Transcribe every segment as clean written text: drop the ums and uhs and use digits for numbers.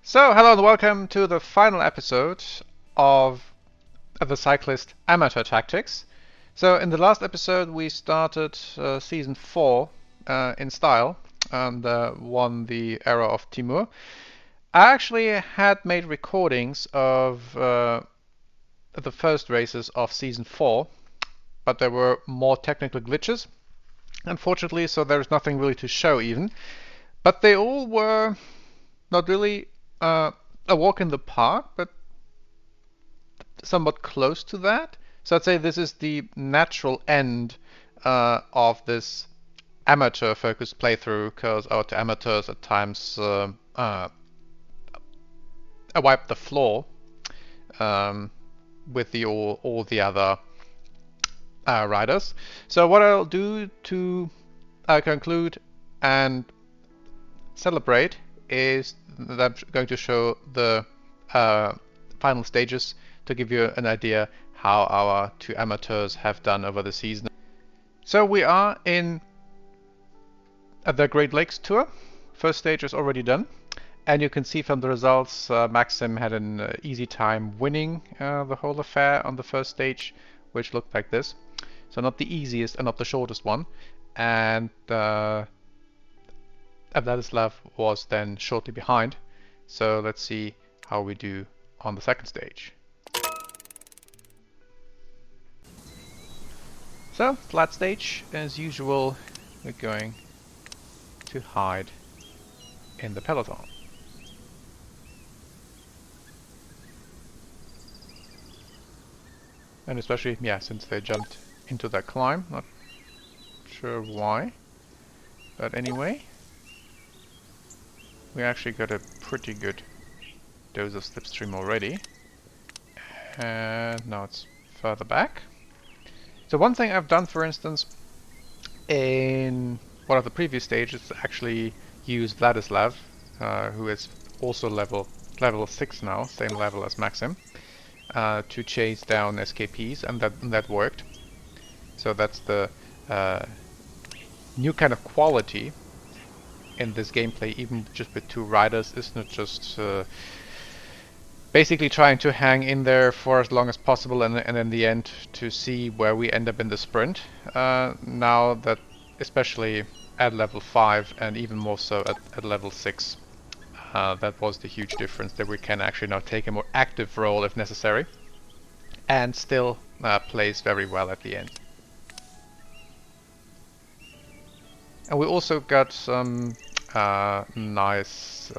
So, hello and welcome to the final episode of the Cyclist Amateur Tactics. So, in the last episode, we started season 4 in style and won the era of Timur. I actually had made recordings of the first races of season 4, but there were more technical glitches, unfortunately, so there's nothing really to show even. But they all were not really a walk in the park, but somewhat close to that. So I'd say this is the natural end of this amateur-focused playthrough, because our amateurs at times wipe the floor with all the other riders. So what I'll do to conclude and celebrate is that I'm going to show the final stages to give you an idea how our two amateurs have done over the season. So we are in the Great Lakes Tour. First stage is already done. And you can see from the results, Maxim had an easy time winning the whole affair on the first stage, which looked like this. So not the easiest and not the shortest one. And Vladislav was then shortly behind. So let's see how we do on the second stage. So, flat stage, as usual, we're going to hide in the peloton. And especially, yeah, since they jumped into that climb, not sure why. But anyway, we actually got a pretty good dose of slipstream already. And now it's further back. So one thing I've done, for instance, in one of the previous stages, actually use Vladislav, who is also level 6 now, same level as Maxim, to chase down SKPs, and that worked. So that's the new kind of quality in this gameplay, even just with two riders. It's not just basically trying to hang in there for as long as possible and in the end to see where we end up in the sprint. Now that, especially at level 5 and even more so at level 6, that was the huge difference, that we can actually now take a more active role if necessary and still plays very well at the end. And we also got some nice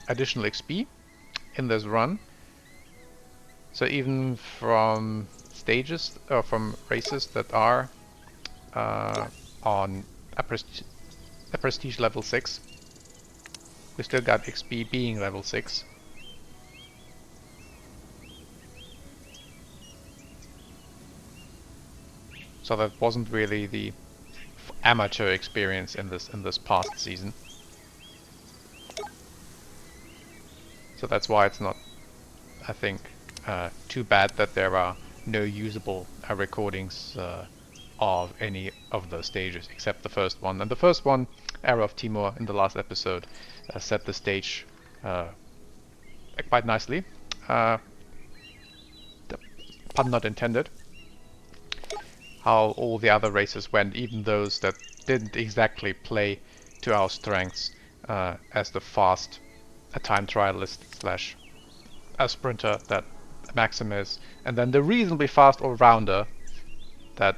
additional XP in this run. So even from stages or from races that are on a prestige level 6, we still got XP being level 6. So that wasn't really the amateur experience in this past season. So that's why it's not, I think, too bad that there are no usable recordings of any of those stages except the first one. And the first one, Era of Timur, in the last episode, set the stage quite nicely. Pun not intended. How all the other races went, even those that didn't exactly play to our strengths, as the fast time trialist slash a sprinter that Maxim is, and then the reasonably fast all-rounder that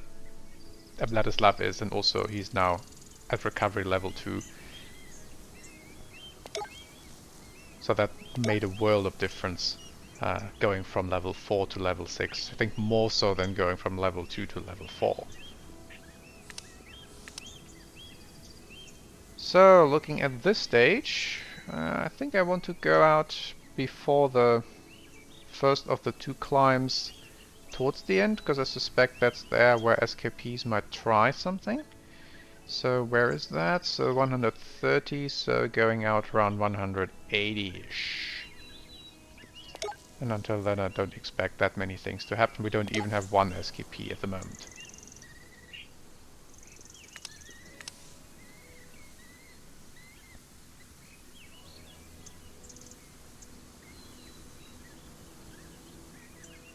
Vladislav is, and also he's now at recovery level 2. So that made a world of difference, going from level 4 to level 6. I think more so than going from level 2 to level 4. So, looking at this stage, I think I want to go out before the first of the two climbs towards the end, because I suspect that's there where SKPs might try something. So where is that? So 130, so going out around 180-ish. And until then I don't expect that many things to happen. We don't even have one SKP at the moment.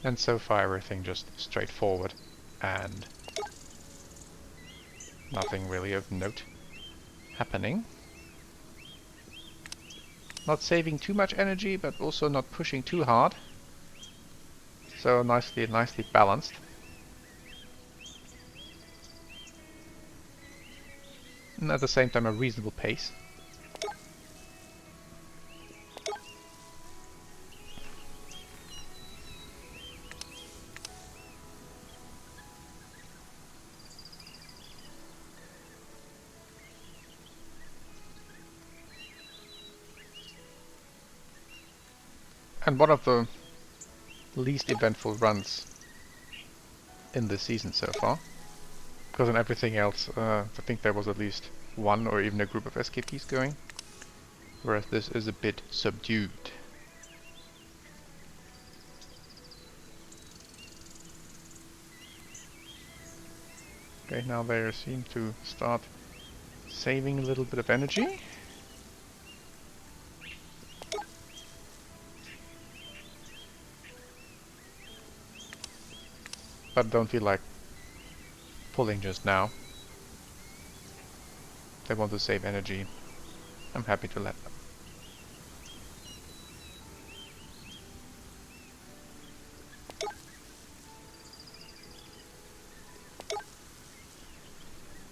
And so far everything just straightforward and nothing really of note happening. Not saving too much energy, but also not pushing too hard. So nicely balanced. And at the same time a reasonable pace. And one of the least eventful runs in this season so far. Because in everything else, I think there was at least one or even a group of SKPs going. Whereas this is a bit subdued. Okay, now they seem to start saving a little bit of energy. But don't feel like pulling just now. They want to save energy. I'm happy to let them.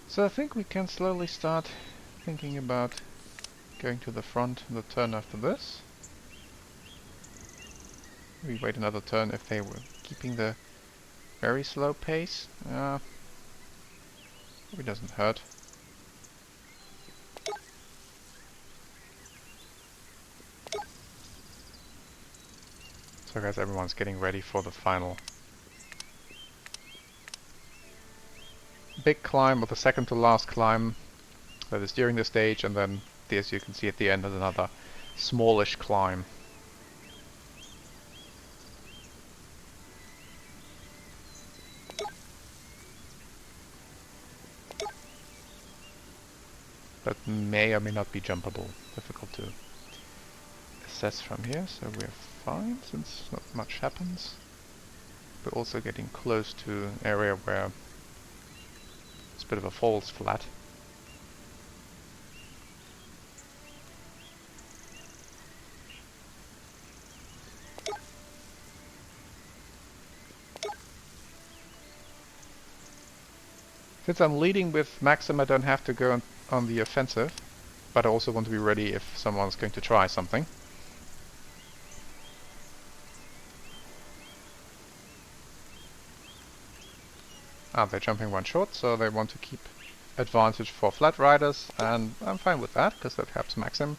So I think we can slowly start thinking about going to the front and the turn after this. We wait another turn if they were keeping the very slow pace. It doesn't hurt. So guys, everyone's getting ready for the final big climb, or the second to last climb that is during the stage, and then as you can see at the end is another smallish climb. That may or may not be jumpable. Difficult to assess from here, so we're fine since not much happens. We're also getting close to an area where it's a bit of a false flat. Since I'm leading with Maxim, I don't have to go on the offensive, but I also want to be ready if someone's going to try something. They're jumping one short, so they want to keep advantage for flat riders, and I'm fine with that, because that helps Maxim.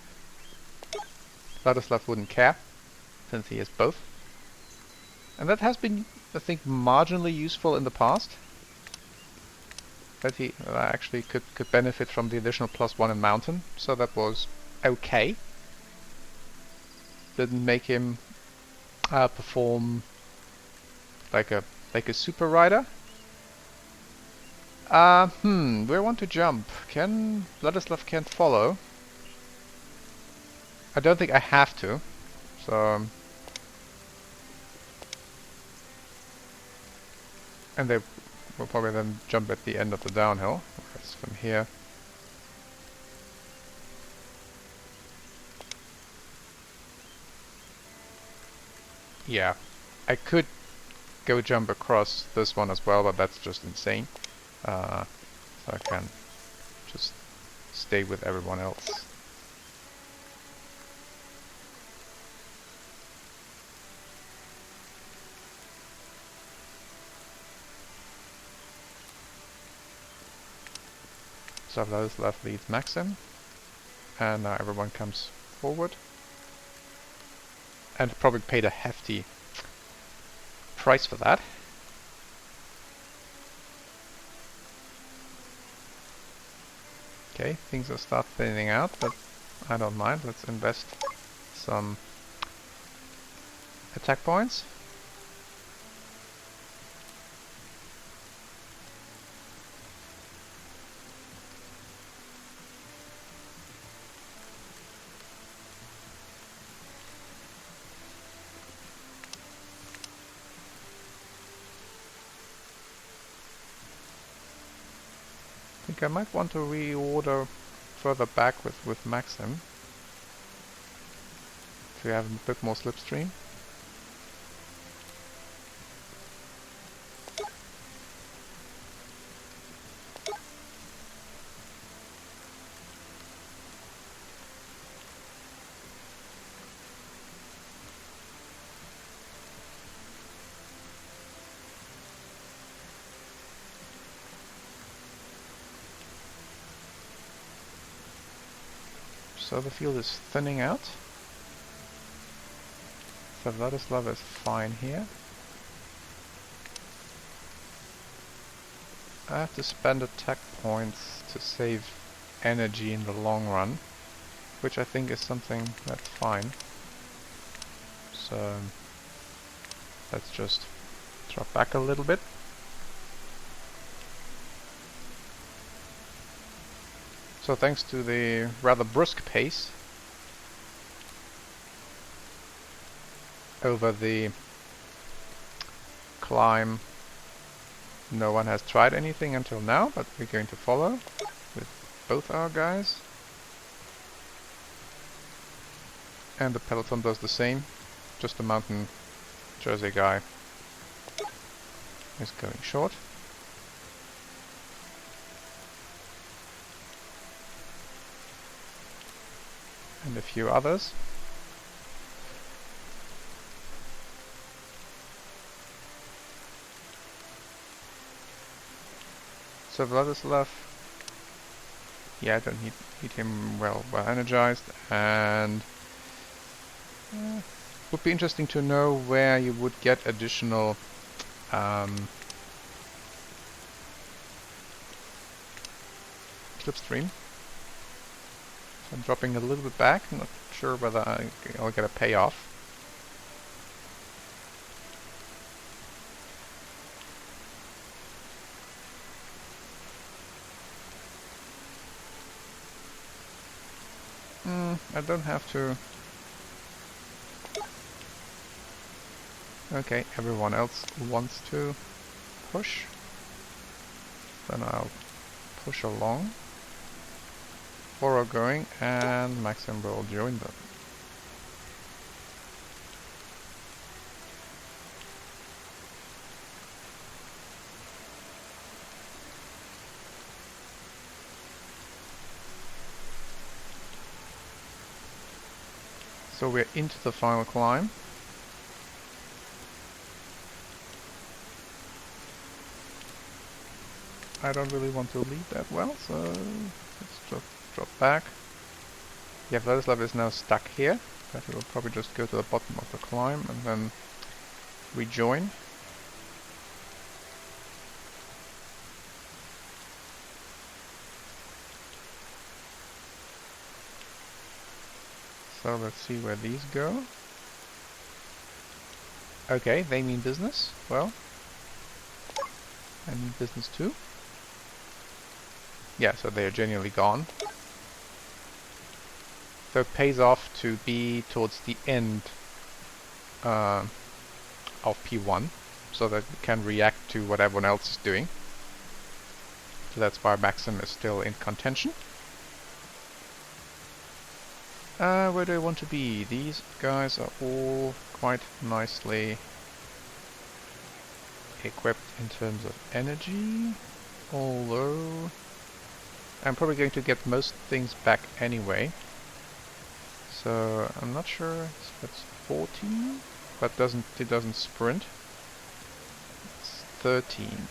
Vladislav wouldn't care, since he is both. And that has been, I think, marginally useful in the past. That he actually could benefit from the additional +1 in Mountain, so that was okay. Didn't make him perform like a super rider. We want to jump. Vladislav can't follow. I don't think I have to, so... And they will probably then jump at the end of the downhill, whereas from here... Yeah, I could go jump across this one as well, but that's just insane. So I can just stay with everyone else. So Vladislav leads Maxim, and now everyone comes forward. And probably paid a hefty price for that. Okay, things will start thinning out, but I don't mind. Let's invest some attack points. think I might want to reorder further back with Maxim to have a bit more slipstream. So the field is thinning out. So Vladislav is fine here. I have to spend attack points to save energy in the long run, which I think is something that's fine. So let's just drop back a little bit. So thanks to the rather brusque pace over the climb, no one has tried anything until now, but we're going to follow with both our guys. And the peloton does the same, just the mountain Jersey guy is going short. And a few others. So Vladislav, yeah, I don't need him well energized, and would be interesting to know where you would get additional slipstream. So I'm dropping a little bit back, I'm not sure whether I'll get a payoff. I don't have to. Okay, everyone else wants to push. Then I'll push along. Four are going, and Maxim will join them. So we're into the final climb. I don't really want to lead that well, so let's drop back. Yeah, Vladislav is now stuck here, but he will probably just go to the bottom of the climb and then rejoin. So let's see where these go. Okay, they mean business. Well, I mean business too. Yeah, so they are genuinely gone. So it pays off to be towards the end of P1, so that we can react to what everyone else is doing. So that's why Maxim is still in contention. Where do I want to be? These guys are all quite nicely equipped in terms of energy, although I'm probably going to get most things back anyway. So I'm not sure if that's 14, but it doesn't sprint. It's 13.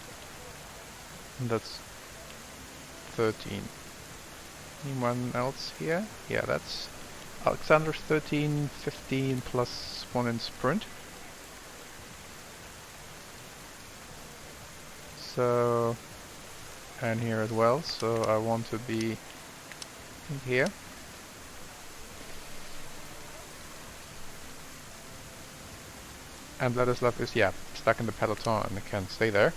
And that's 13. Anyone else here? Yeah, that's Alexander's 13, 15 plus 1 in sprint. So, and here as well, so I want to be here. And Vladislav is, yeah, stuck in the peloton and can stay there.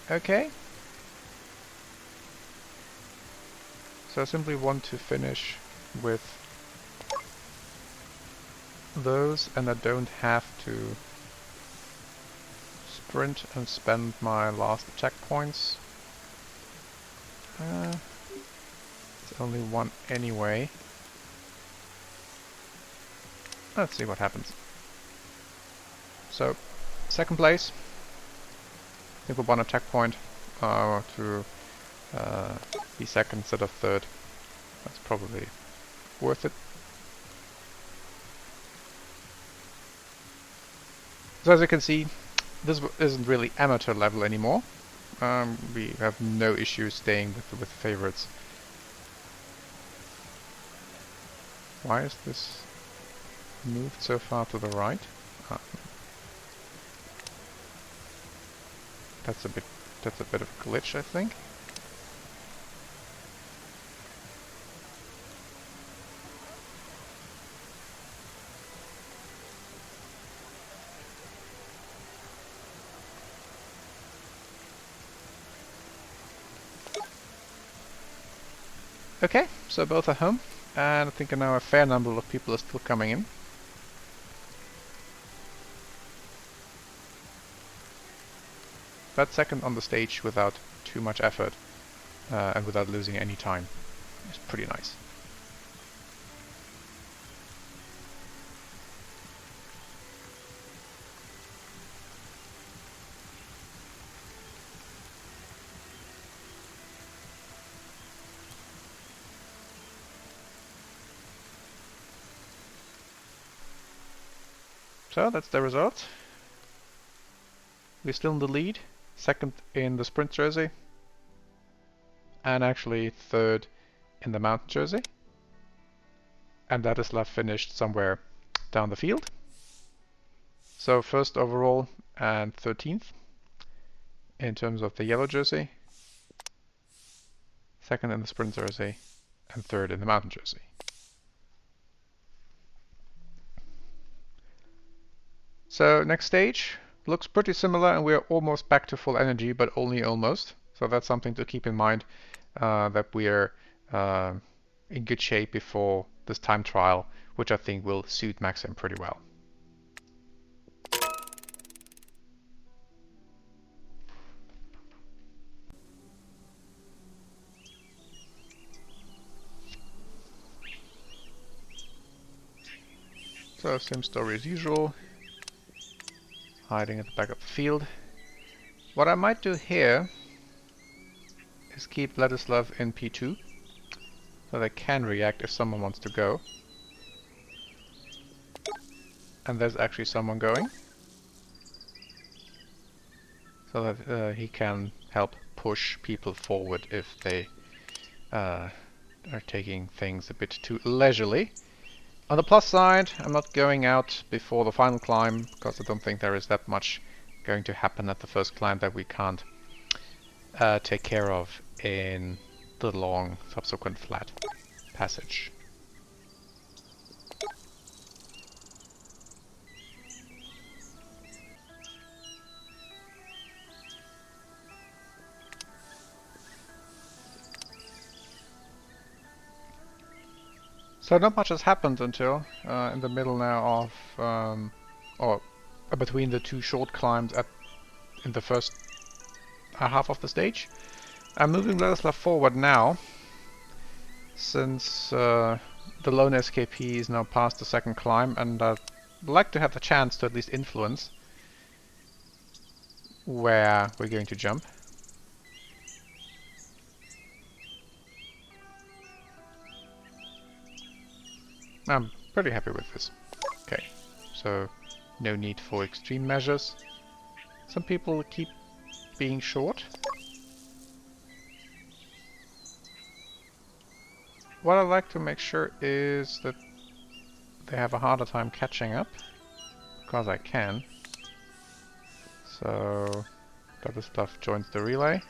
Okay. So I simply want to finish with those, and I don't have to sprint and spend my last attack points. It's only one anyway. Let's see what happens. So, second place. I think we'll one attack point to be second instead of third. That's probably worth it. So as you can see, this isn't really amateur level anymore. We have no issues staying with favorites. Why is this moved so far to the right? That's a bit of a glitch, I think. Okay, so both are home, and I think now a fair number of people are still coming in. But second on the stage without too much effort and without losing any time is pretty nice. So that's the result. We're still in the lead, second in the sprint jersey, and actually third in the mountain jersey. And that is left finished somewhere down the field. So first overall and 13th in terms of the yellow jersey, second in the sprint jersey, and third in the mountain jersey. So next stage looks pretty similar, and we're almost back to full energy, but only almost. So that's something to keep in mind, that we're in good shape before this time trial, which I think will suit Maxim pretty well. So same story as usual. Hiding at the back of the field. What I might do here is keep Vladislav in P2, so they can react if someone wants to go. And there's actually someone going, so that he can help push people forward if they are taking things a bit too leisurely. On the plus side, I'm not going out before the final climb, because I don't think there is that much going to happen at the first climb that we can't take care of in the long subsequent flat passage. So not much has happened until in the middle now of, or between the two short climbs in the first half of the stage. I'm moving Vladislav forward now, since the lone SKP is now past the second climb, and I'd like to have the chance to at least influence where we're going to jump. I'm pretty happy with this. Okay, so no need for extreme measures. Some people keep being short. What I'd like to make sure is that they have a harder time catching up, because I can. So Vladislav joins the relay.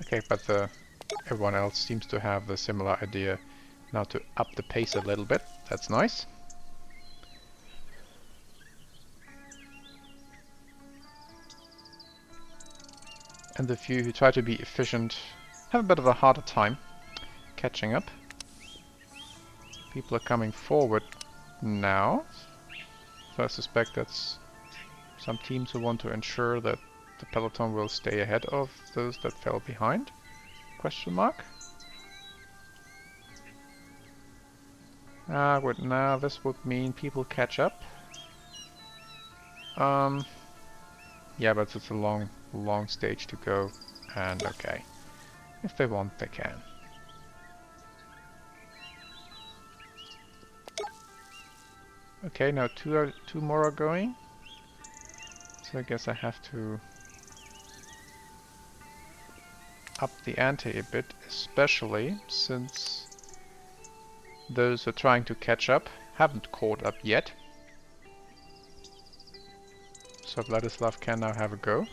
Okay, but everyone else seems to have the similar idea now to up the pace a little bit. That's nice. And the few who try to be efficient have a bit of a harder time catching up. People are coming forward now. So I suspect that's some teams who want to ensure that the peloton will stay ahead of those that fell behind? Question mark? Good. Now this would mean people catch up. Yeah, but it's a long stage to go, and okay. If they want, they can. Okay, now two more are going. So I guess I have to up the ante a bit, especially since those who are trying to catch up haven't caught up yet. So Vladislav can now have a go.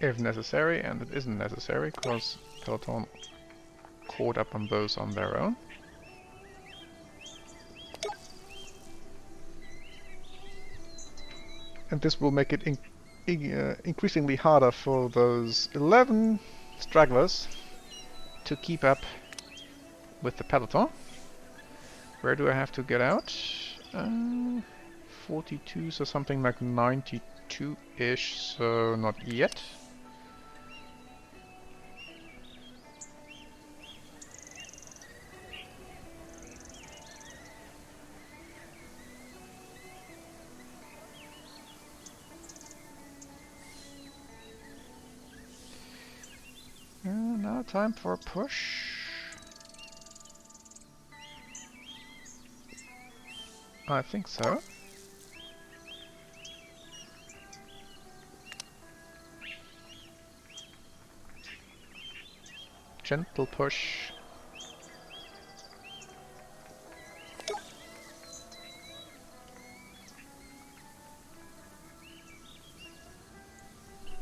If necessary, and it isn't necessary because peloton caught up on those on their own. And this will make it increasingly harder for those 11 stragglers to keep up with the peloton. Where do I have to get out? 42, so something like 92-ish, so not yet. Now time for a push. I think so. Gentle push.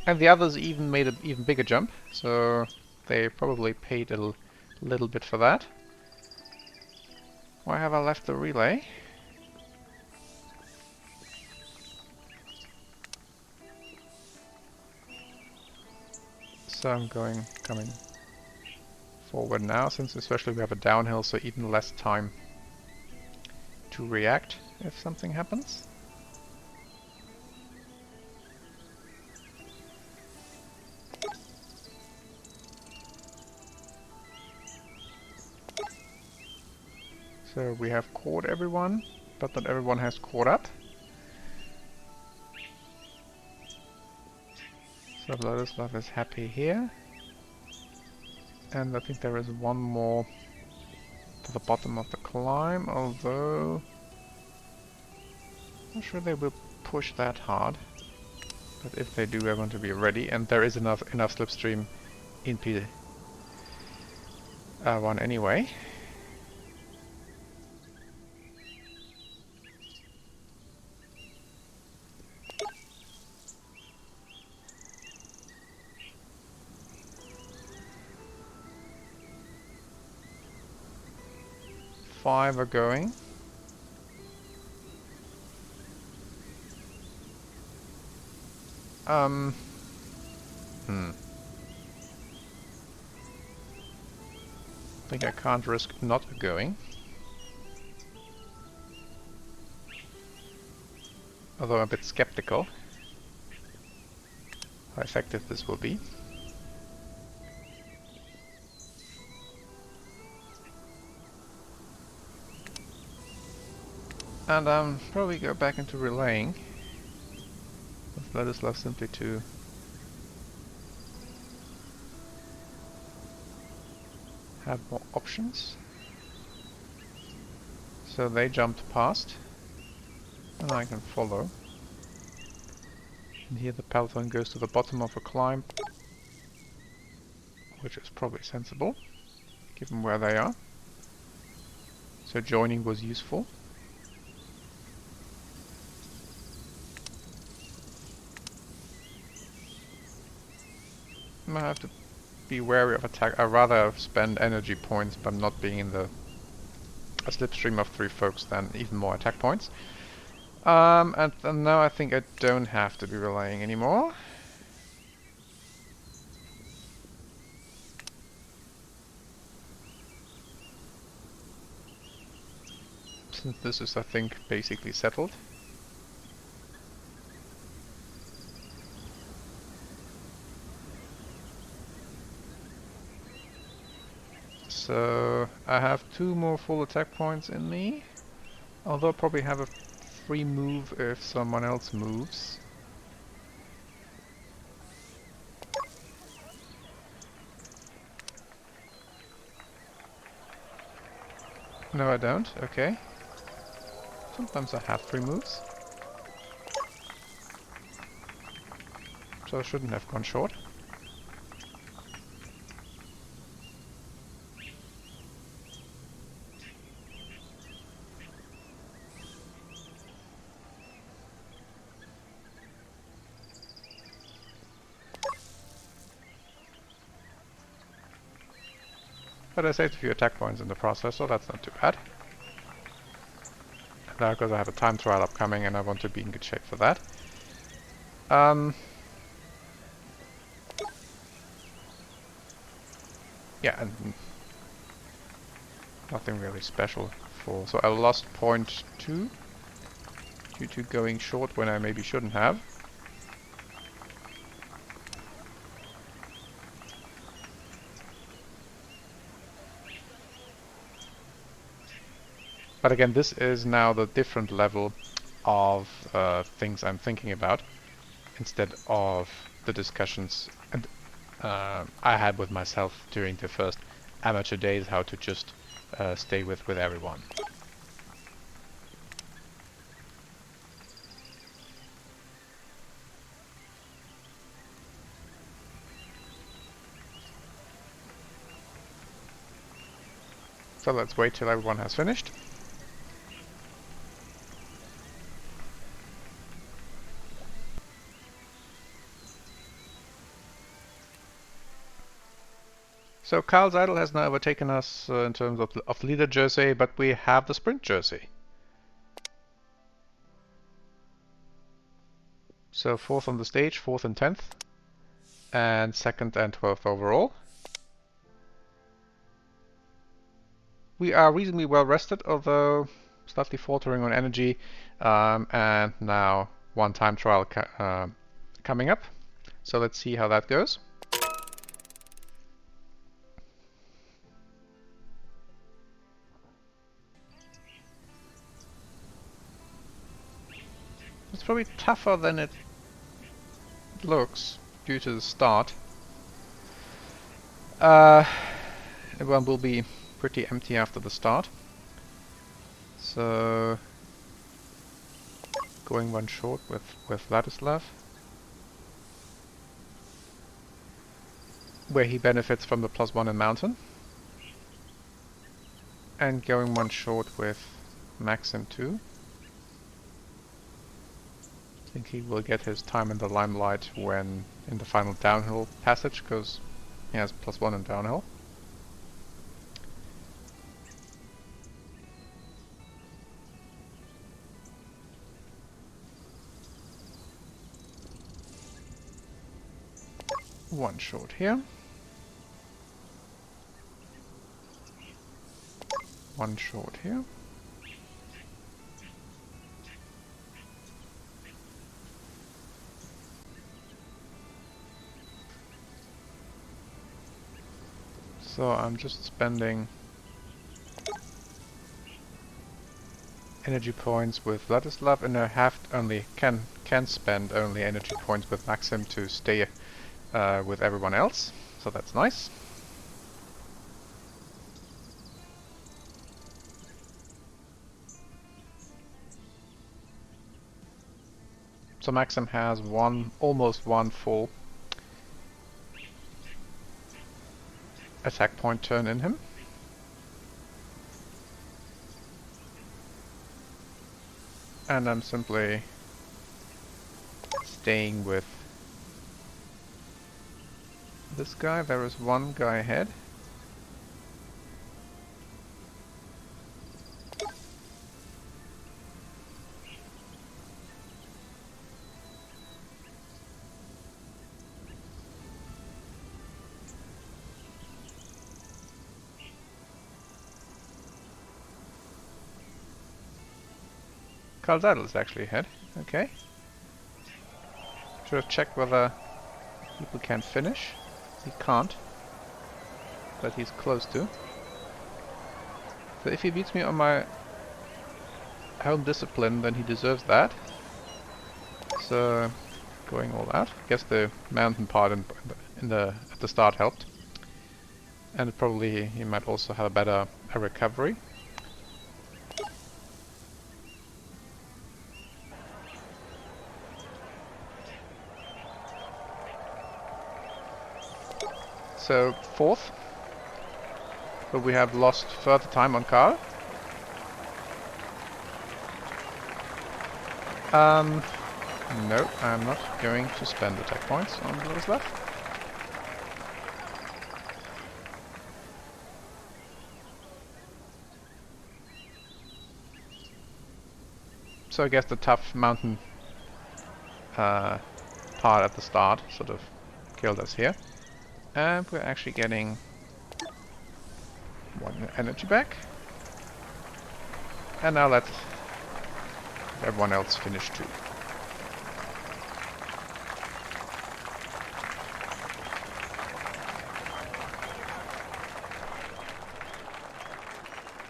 And the others even made an even bigger jump, so they probably paid a little bit for that. Why have I left the relay? So I'm coming forward now, since especially we have a downhill, so even less time to react if something happens. So we have caught everyone, but not everyone has caught up. So Vladislav is happy here. And I think there is one more to the bottom of the climb, although I'm not sure they will push that hard. But if they do, I want to be ready, and there is enough slipstream in P1 anyway. Five are going. I think I can't risk not going. Although I'm a bit skeptical how effective this will be. And probably go back into relaying with Vladislav simply to have more options. So they jumped past, and I can follow. And here the peloton goes to the bottom of a climb, which is probably sensible, given where they are. So joining was useful. I have to be wary of attack. I'd rather spend energy points by not being in a slipstream of 3 folks than even more attack points. And now I think I don't have to be relaying anymore. Since this is, I think, basically settled. So I have 2 more full attack points in me. Although I'll probably have a free move if someone else moves. No, I don't. Okay. Sometimes I have free moves. So I shouldn't have gone short. But I saved a few attack points in the process, so that's not too bad. Now, because I have a time trial upcoming and I want to be in good shape for that. Yeah, and nothing really special for... So I lost point 2 due to going short when I maybe shouldn't have. But again, this is now the different level of things I'm thinking about, instead of the discussions and I had with myself during the first amateur days, how to just stay with everyone. So let's wait till everyone has finished. So Carl Seidel has now overtaken us in terms of leader jersey, but we have the sprint jersey. So 4th on the stage, 4th and 10th, and 2nd and 12th overall. We are reasonably well rested, although slightly faltering on energy, and now 1 time trial coming up. So let's see how that goes. It's probably tougher than it looks due to the start. Everyone will be pretty empty after the start. So going 1 short with Vladislav, where he benefits from the +1 in mountain, and going 1 short with Maxim too. I think he will get his time in the limelight when in the final downhill passage, because he has +1 in downhill. One short here. 1 short here. So I'm just spending energy points with Vladislav, and I have only can spend only energy points with Maxim to stay with everyone else. So that's nice. So Maxim has almost one full attack point turn in him. And I'm simply staying with this guy. There is 1 guy ahead. Untitled is actually ahead. Okay. Should have checked whether people can finish. He can't. But he's close to. So if he beats me on my home discipline, then he deserves that. So going all out. I guess the mountain part at the start helped. And probably he might also have a better recovery. So fourth, but we have lost further time on Carl. No, I'm not going to spend attack points on Vladislav. So I guess the tough mountain part at the start sort of killed us here. And we're actually getting one energy back. And now let everyone else finish too.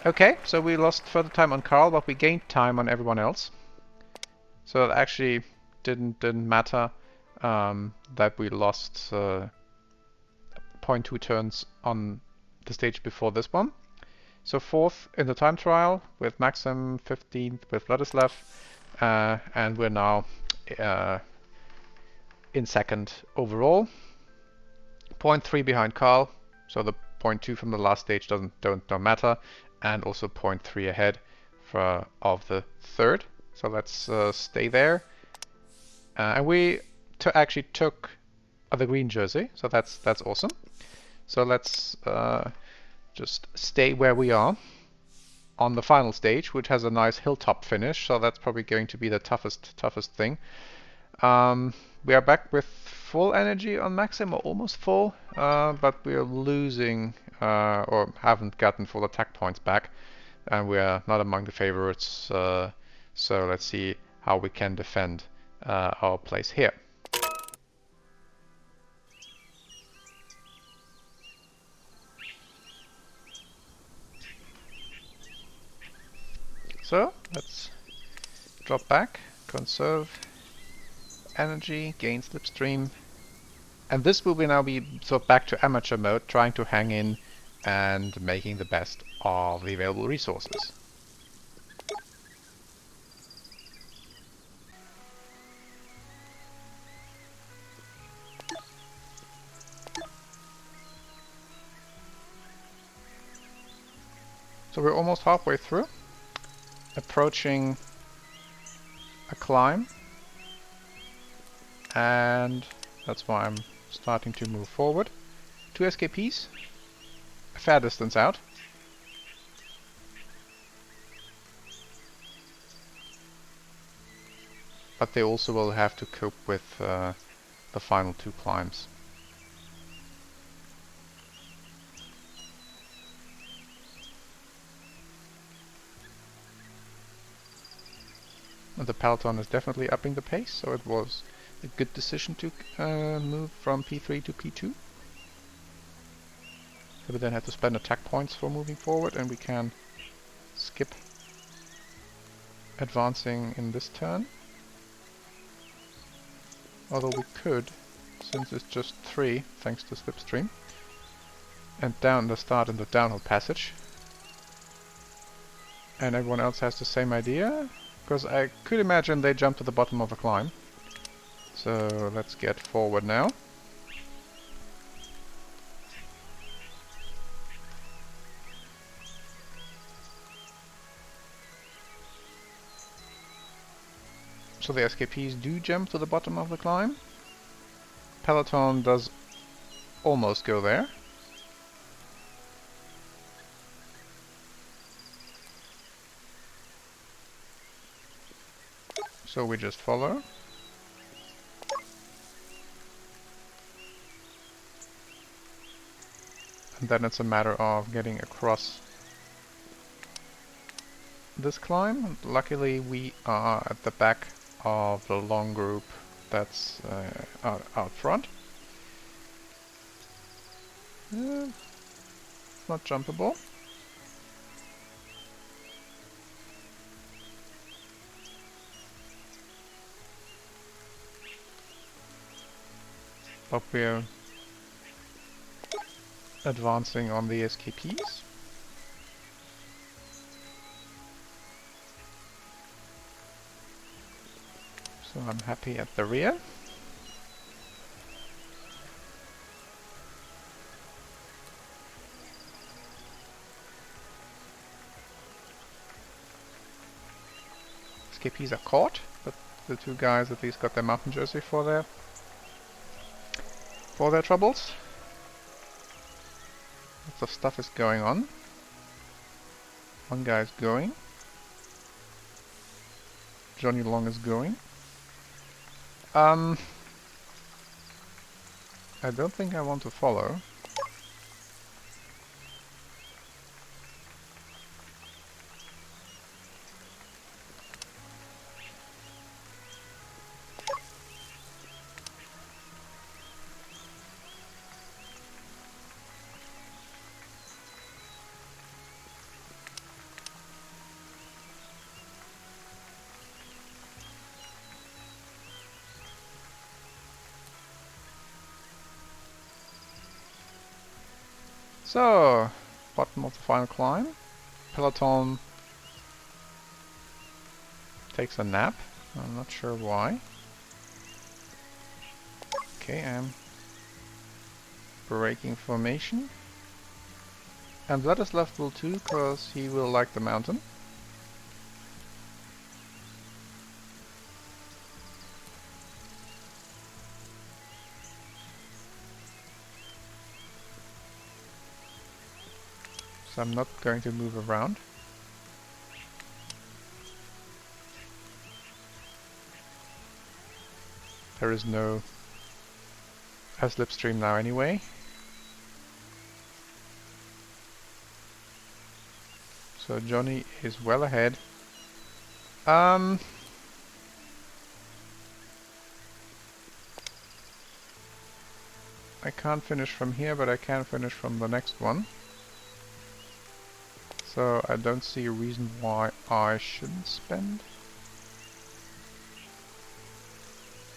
Okay, so we lost further time on Carl, but we gained time on everyone else. So it actually didn't matter that we lost 0.2 turns on the stage before this one. So fourth in the time trial with Maxim, 15th with Vladislav, and we're now in second overall. 0.3 behind Carl, so the 0.2 from the last stage don't matter, and also 0.3 ahead of the third. So let's stay there. And we actually took the green jersey, so that's awesome. So let's just stay where we are on the final stage, which has a nice hilltop finish. So that's probably going to be the toughest thing. We are back with full energy on Maxim, or almost full, but we are losing or haven't gotten full attack points back, and we are not among the favorites. So let's see how we can defend our place here. So let's drop back, conserve energy, gain slipstream, and this will now be sort of back to amateur mode, trying to hang in and making the best of the available resources. So we're almost halfway through, approaching a climb, and that's why I'm starting to move forward. 2 SKPs, a fair distance out. But they also will have to cope with the final 2 climbs. And the peloton is definitely upping the pace, so it was a good decision to move from P3 to P2. So we then have to spend attack points for moving forward, and we can skip advancing in this turn. Although we could, since it's just 3, thanks to slipstream. And down the start in the downhill passage. And everyone else has the same idea, because I could imagine they jump to the bottom of the climb. So let's get forward now. So the SKPs do jump to the bottom of the climb. Peloton does almost go there. So we just follow. And then it's a matter of getting across this climb. Luckily we are at the back of the long group that's out front. It's not jumpable. But we're advancing on the SKPs. So I'm happy at the rear. SKPs are caught, but the two guys at least got their mountain jersey for their troubles. Lots of stuff is going on. One guy's going. Johnny Long is going. I don't think I want to follow. So, bottom of the final climb. Peloton takes a nap. I'm not sure why. Okay, I'm breaking formation. And Vladislav will too, because he will like the mountain. So I'm not going to move around. There is no slipstream now anyway. So Johnny is well ahead. I can't finish from here, but I can finish from the next one. So I don't see a reason why I shouldn't spend.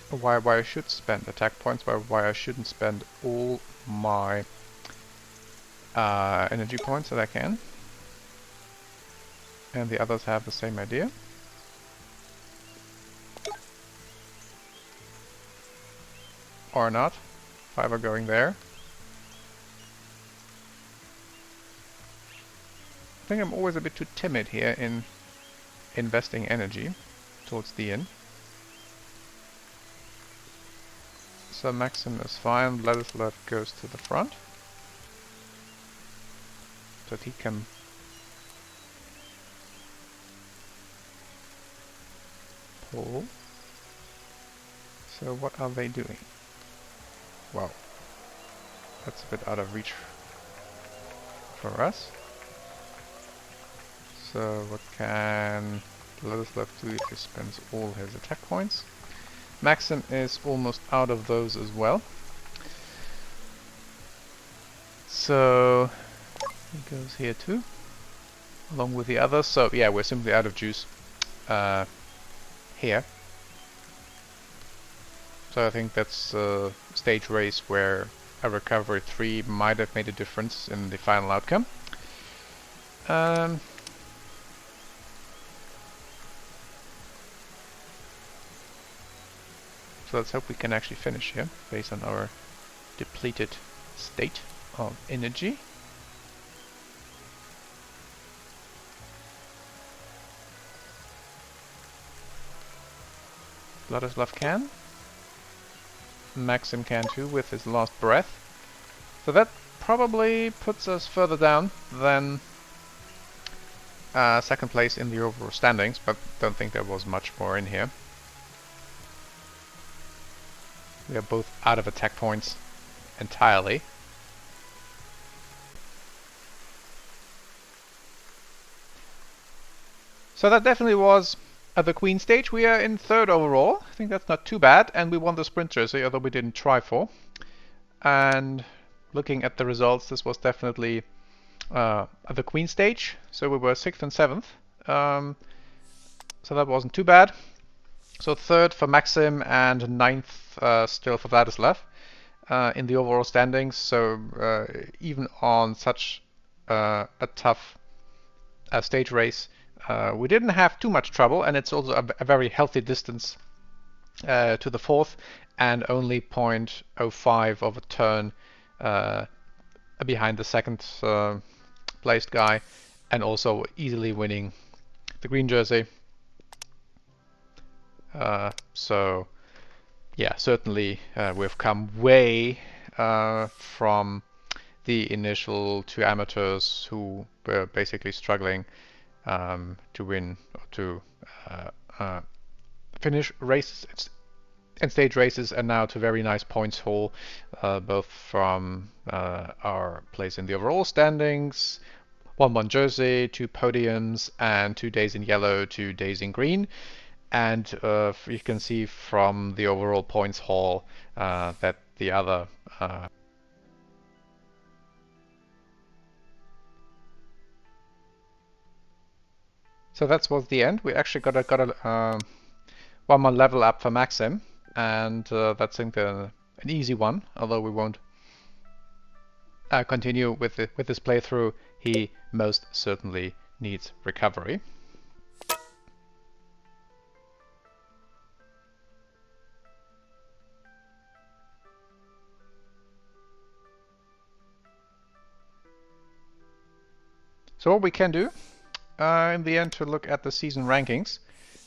Why I should spend attack points, why I shouldn't spend all my energy points that I can. And the others have the same idea. Or not. 5 are going there. I think I'm always a bit too timid here in investing energy towards the end. So Maxim is fine, Vladislav goes to the front. So that he can pull. So what are they doing? Wow. That's a bit out of reach for us. So what can Vladislav do if he spends all his attack points? Maxim is almost out of those as well. So he goes here too, along with the others. So yeah, we're simply out of juice here. So I think that's a stage race where a recovery 3 might have made a difference in the final outcome. So let's hope we can actually finish here, based on our depleted state of energy. Vladislav can. Maxim can too, with his last breath. So that probably puts us further down than second place in the overall standings, but don't think there was much more in here. We are both out of attack points entirely. So that definitely was the Queen stage. We are in third overall. I think that's not too bad, and we won the sprint jersey, although we didn't try for. And looking at the results, this was definitely the Queen stage. So we were 6th and 7th. So that wasn't too bad. So 3rd for Maxim and 9th still for Vladislav in the overall standings. So even on such a tough stage race, we didn't have too much trouble, and it's also a very healthy distance to the 4th, and only 0.05 of a turn behind the 2nd placed guy, and also easily winning the green jersey. So yeah, certainly we've come way from the initial 2 amateurs who were basically struggling to win or to finish races and stage races, and now to very nice points haul, both from our place in the overall standings, 1-1 jersey, 2 podiums, and 2 days in yellow, 2 days in green. And you can see from the overall points haul that the other so that was the end. We actually got a 1-1 level up for Maxim, and that's an easy one. Although we won't continue with this playthrough, he most certainly needs recovery. So what we can do in the end to look at the season rankings.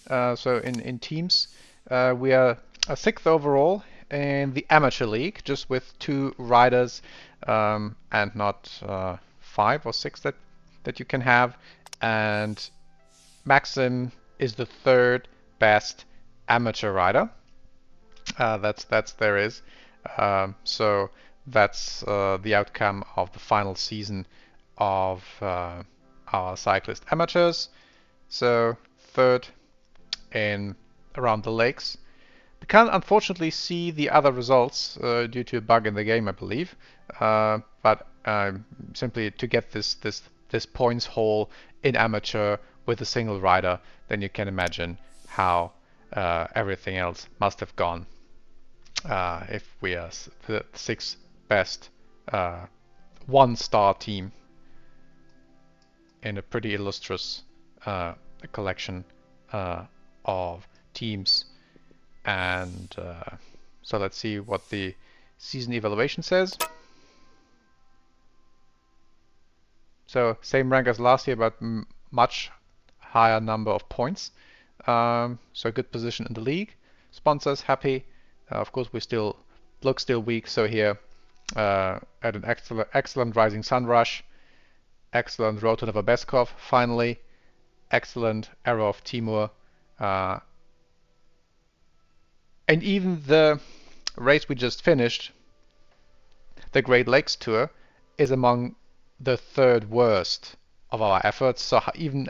So in teams, we are a 6th overall in the amateur league, just with 2 riders and not 5 or 6 that you can have. And Maxim is the 3rd best amateur rider. That's there is. So that's the outcome of the final season of our cyclist amateurs. So 3rd in around the lakes. We can't unfortunately see the other results due to a bug in the game, I believe. But simply to get this points haul in amateur with a single rider, then you can imagine how everything else must have gone if we are the 6th best 1-star team in a pretty illustrious collection of teams. And so let's see what the season evaluation says. So same rank as last year, but much higher number of points. So good position in the league. Sponsors happy. Of course, we still look weak. So here at an excellent Rising Sun Rush, excellent Road to Novobeskov, finally, excellent Arrow of Timur, and even the race we just finished, the Great Lakes Tour, is among the 3rd worst of our efforts. So even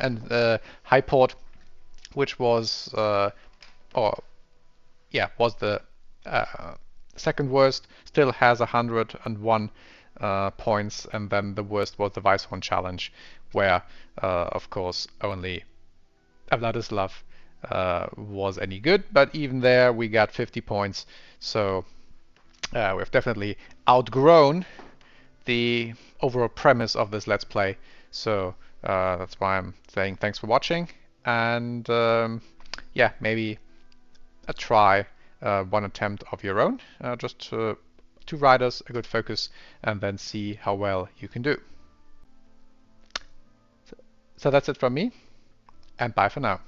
Highport, which was was the 2nd worst, still has 101 points, and then the worst was the Weisshorn Challenge, where of course only Vladislav was any good, but even there we got 50 points. So we've definitely outgrown the overall premise of this Let's Play. So that's why I'm saying thanks for watching, and yeah, maybe try one attempt of your own, just 2 riders, a good focus, and then see how well you can do. So that's it from me, and bye for now.